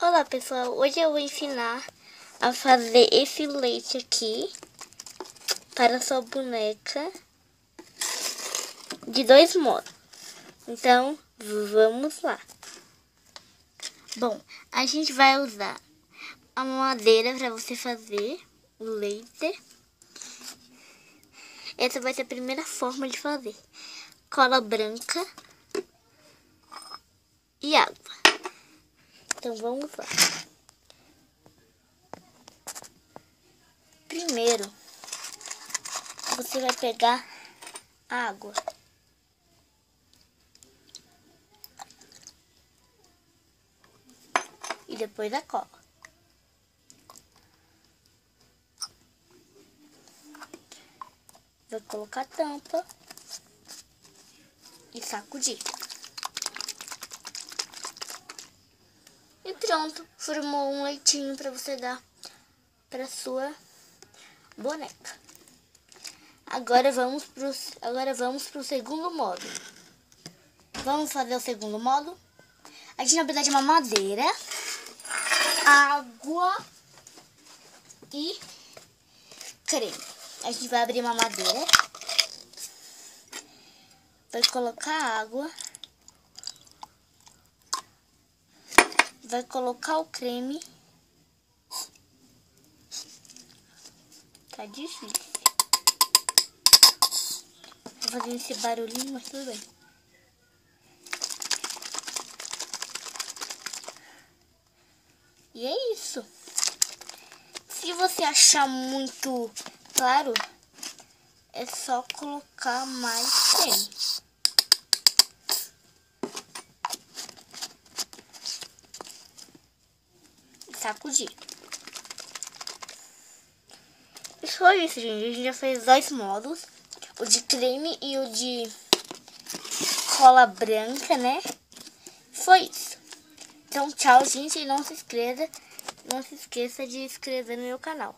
Olá pessoal, hoje eu vou ensinar a fazer esse leite aqui para sua boneca de 2 modos. Então vamos lá. Bom, a gente vai usar a mamadeira para você fazer o leite. Essa vai ser a primeira forma de fazer. Cola branca e água. Então vamos lá. Primeiro, você vai pegar água. E depois a cola. Vai colocar a tampa e sacudir. E pronto, formou um leitinho para você dar para sua boneca. Agora vamos pro segundo modo. Vamos fazer o segundo modo. A gente vai precisar de uma madeira, água e creme. A gente vai abrir uma madeira, vai colocar água, vai colocar o creme. Tá difícil. Vou fazer esse barulhinho, mas tudo bem. E é isso. Se você achar muito claro, é só colocar mais creme. E sacudir. E foi isso, gente. A gente já fez 2 modos. O de creme e o de cola branca, né? Foi isso. Então, tchau, gente. E não se esqueça de se inscrever no meu canal.